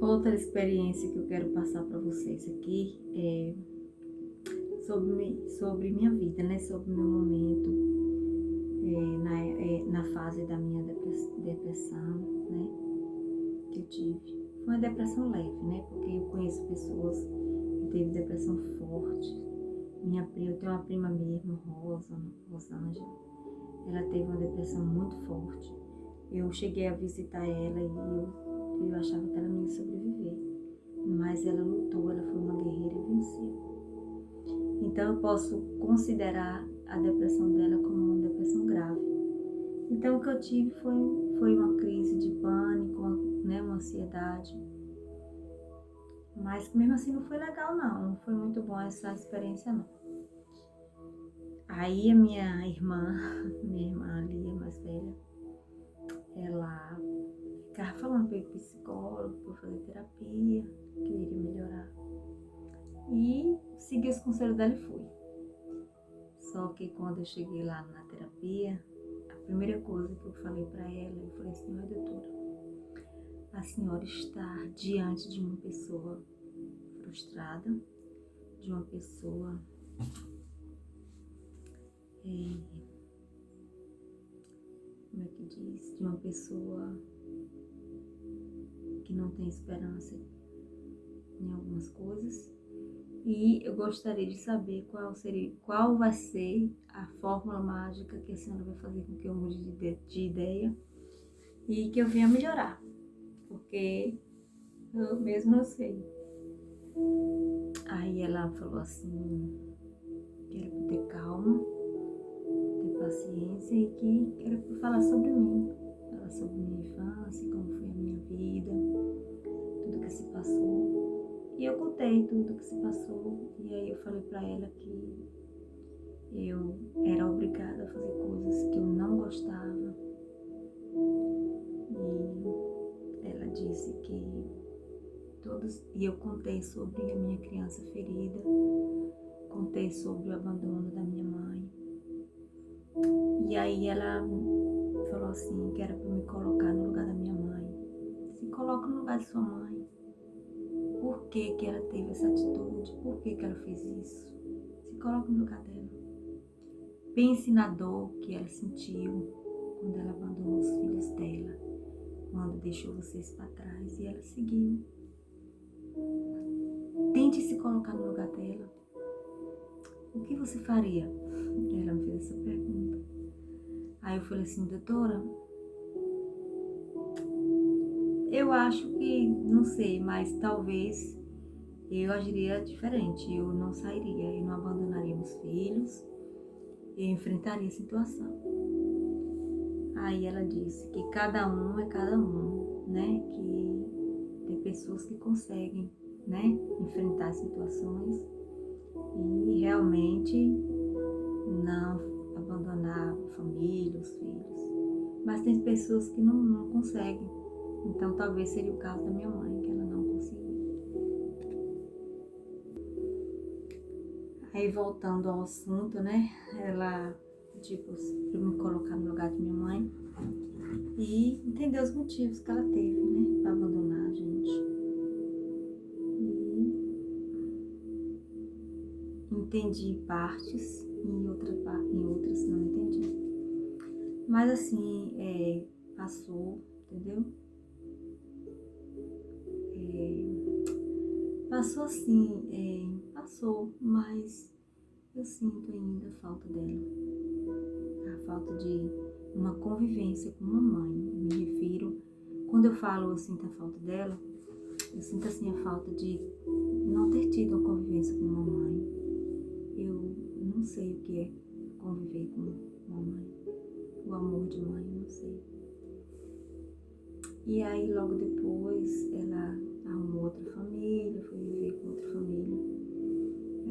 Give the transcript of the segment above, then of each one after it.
Outra experiência que eu quero passar para vocês aqui é sobre minha vida, né? Sobre meu momento na fase da minha depressão, né? Que eu tive. Foi uma depressão leve, né? Porque eu conheço pessoas que teve depressão forte. Eu tenho uma prima mesmo, Rosângela. Ela teve uma depressão muito forte. Eu cheguei a visitar ela e eu achava que ela não ia sobreviver. Mas ela lutou, ela foi uma guerreira e venceu. Então eu posso considerar a depressão dela como uma depressão grave. Então o que eu tive foi uma crise de pânico, uma ansiedade. Mas mesmo assim não foi legal não foi muito bom essa experiência não. Aí a minha irmã ali, a mais velha, ela ficava falando para ir pro psicólogo, para fazer terapia, que eu iria melhorar. E segui os conselhos dela e fui. Só que quando eu cheguei lá na terapia, a primeira coisa que eu falei para ela, eu falei assim: olha, doutora, a senhora está diante de uma pessoa frustrada, de uma pessoa como é que diz? De uma pessoa que não tem esperança em algumas coisas. E eu gostaria de saber qual vai ser a fórmula mágica que a senhora vai fazer com que eu mude de ideia e que eu venha melhorar, porque eu mesma não sei. Aí ela falou assim, que era para ter calma, ter paciência e que era para falar sobre mim, falar sobre minha infância, como foi a minha vida, tudo que se passou. E eu contei tudo que se passou e aí eu falei pra ela que eu era obrigada a fazer coisas que eu não gostava. E ela disse que E eu contei sobre a minha criança ferida, contei sobre o abandono da minha mãe. E aí ela falou assim, que era pra me colocar no lugar da minha mãe. Se coloca no lugar de sua mãe. Por que que ela teve essa atitude? Por que que ela fez isso? Se coloca no lugar dela. Pense na dor que ela sentiu quando ela abandonou os filhos dela, quando deixou vocês para trás e ela seguiu. Tente se colocar no lugar dela. O que você faria? Ela me fez essa pergunta. Aí eu falei assim, doutora, eu acho que, não sei, mas talvez eu agiria diferente. Eu não sairia, eu não abandonaria meus filhos, eu enfrentaria a situação. Aí ela disse que cada um é cada um, né? Que tem pessoas que conseguem, né, enfrentar situações e realmente não abandonar a família, os filhos. Mas tem pessoas que não conseguem. Então talvez seria o caso da minha mãe, que ela não conseguiu. Aí voltando ao assunto, né? Ela, tipo, pra me colocar no lugar de minha mãe e entender os motivos que ela teve, né? Pra abandonar a gente. E entendi partes e em outras não entendi. Mas assim, passou, entendeu? Passou assim, passou, mas eu sinto ainda a falta dela. A falta de uma convivência com uma mãe. Me refiro, quando eu falo eu sinto a falta dela, eu sinto assim a falta de não ter tido uma convivência com uma mãe. Eu não sei o que é conviver com uma mãe. O amor de mãe, não sei. E aí logo depois ela arrumou outra família, foi viver com outra família.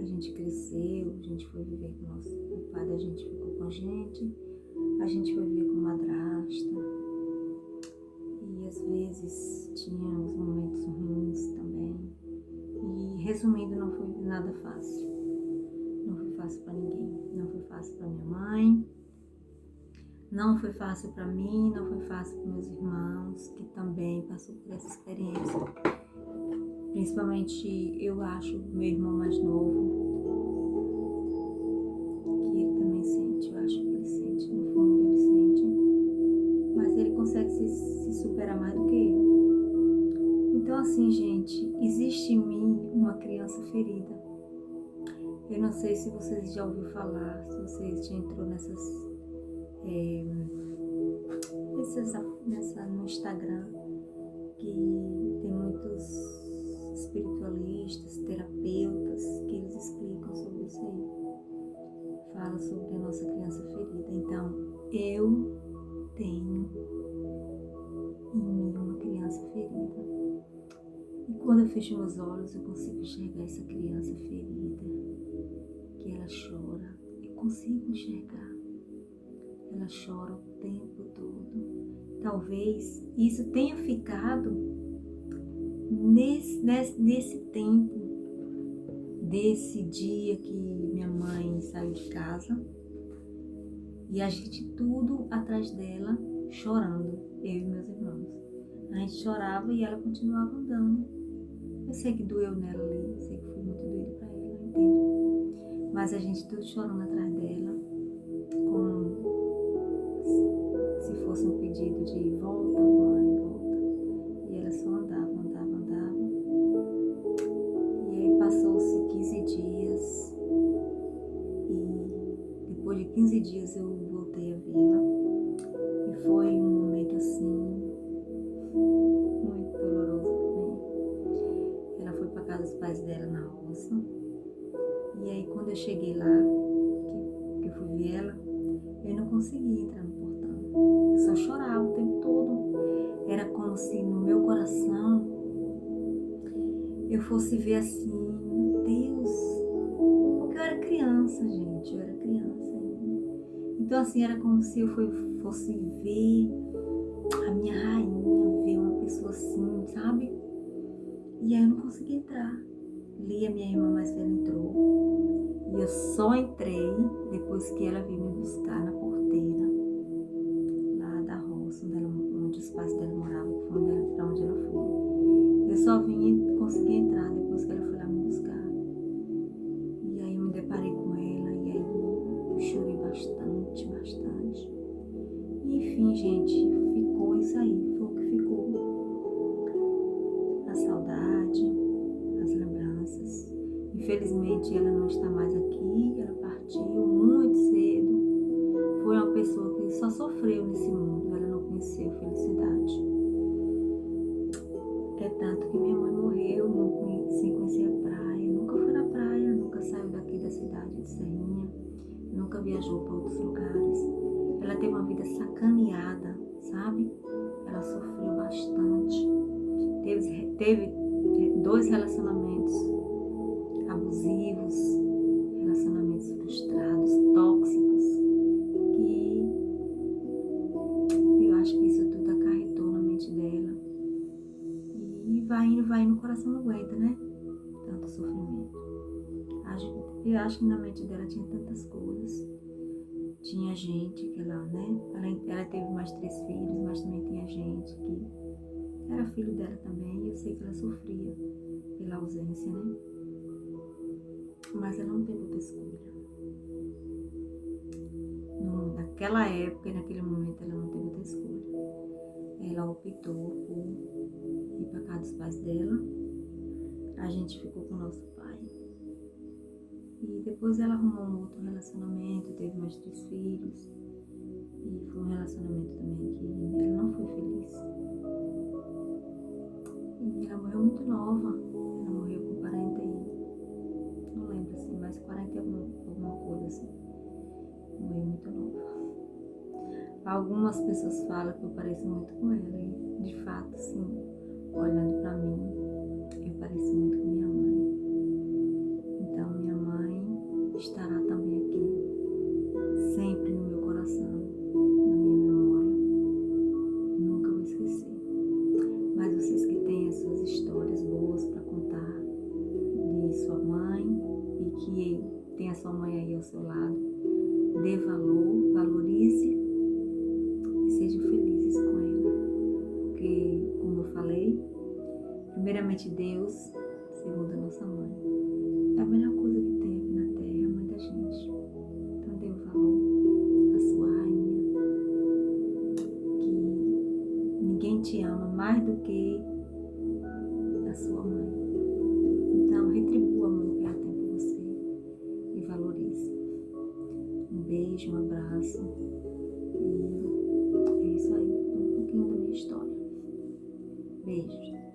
A gente cresceu, a gente foi viver com o pai da gente ficou com a gente foi viver com madrasta. E às vezes tinha os momentos ruins também. E resumindo, não foi nada fácil. Não foi fácil para ninguém. Não foi fácil para minha mãe. Não foi fácil para mim, não foi fácil para meus irmãos, que também passou por essa experiência. Principalmente eu acho meu irmão mais novo, que ele também sente, eu acho que ele sente, no fundo ele sente, mas ele consegue se superar mais do que eu. Então assim, gente, existe em mim uma criança ferida. Eu não sei se vocês já ouviram falar, se vocês já entrou no Instagram, que tem muitos espiritualistas, terapeutas, que eles explicam sobre isso aí. Fala sobre a nossa criança ferida. Então, eu tenho em mim uma criança ferida. E quando eu fecho meus olhos, eu consigo enxergar essa criança ferida, que ela chora. Eu consigo enxergar. Ela chora o tempo todo. Talvez isso tenha ficado nesse tempo, desse dia que minha mãe saiu de casa e a gente tudo atrás dela chorando, eu e meus irmãos. A gente chorava e ela continuava andando. Eu sei que doeu nela ali, eu sei que foi muito doído pra ela, eu entendo. Mas a gente tudo chorando atrás dela, como se fosse um pedido de volta, mãe, volta. E ela só andava. E aí passou-se 15 dias e depois de 15 dias eu voltei a vê-la. E foi um momento assim, muito doloroso também. Ela foi para casa dos pais dela na roça. E aí quando eu cheguei lá, que eu fui ver ela, eu não conseguia entrar no portão. Eu só chorava o tempo todo. Era como se no meu coração eu fosse ver assim, meu Deus, porque eu era criança, gente, eu era criança ainda. Então assim, era como se eu fosse ver a minha rainha, ver uma pessoa assim, sabe? E aí eu não conseguia entrar. Lia, minha irmã mais velha, entrou. E eu só entrei depois que ela veio me buscar na porteira, lá da roça, onde os pais dela moravam, que foi pra onde ela foi. Eu só vim e consegui entrar depois que ela foi lá me buscar. E aí eu me deparei com ela, e aí eu chorei bastante. E, enfim, gente, ficou isso aí, foi o que ficou. A saudade, as lembranças. Infelizmente ela não está mais aqui, ela partiu muito cedo. Foi uma pessoa que só sofreu nesse mundo, ela não conheceu felicidade. É tanto que minha mãe morreu sem conhecer a praia, nunca foi na praia, nunca saiu daqui da cidade de Serrinha, nunca viajou para outros lugares. Ela teve uma vida sacaneada, sabe? Ela sofreu bastante. Teve 2 relacionamentos abusivos, relacionamentos frustrados, tóxicos, que eu acho que isso tudo acarretou na mente dela. E vai indo, o coração não aguenta, né? Tanto sofrimento. Eu acho que na mente dela tinha tantas coisas. Tinha gente que ela, né? Ela teve mais 3 filhos, mas também tinha gente que era filho dela também. E eu sei que ela sofria pela ausência, né? Mas ela não teve outra escolha. Naquela época e naquele momento ela não teve outra escolha. Ela optou por ir para casa dos pais dela. A gente ficou com o nosso pai. E depois ela arrumou um outro relacionamento, teve mais 3 filhos. E foi um relacionamento também que ela não foi feliz. E ela morreu muito nova. Ela morreu com 40 não lembro assim, mas 40 alguma coisa assim. Morreu muito nova. Algumas pessoas falam que eu pareço muito com ela. E de fato, sim, olhando pra mim, eu pareço muito com minha mãe. Então minha mãe estará também aqui, sempre no meu coração, na minha memória. Nunca vou esquecer. Mas vocês que têm as suas histórias boas para contar de sua mãe e que tem a sua mãe aí ao seu lado, dê valor, valorize e sejam felizes com ela. Porque, como eu falei, primeiramente Deus segundo a nossa mãe. É a melhor coisa que tem aqui na Terra, a mãe da gente. Então dê o valor à sua rainha, que ninguém te ama mais do que a sua mãe. Então retribua o amor que ela tem por você e valorize. Um beijo, um abraço. E é isso aí, um pouquinho da minha história. Beijos.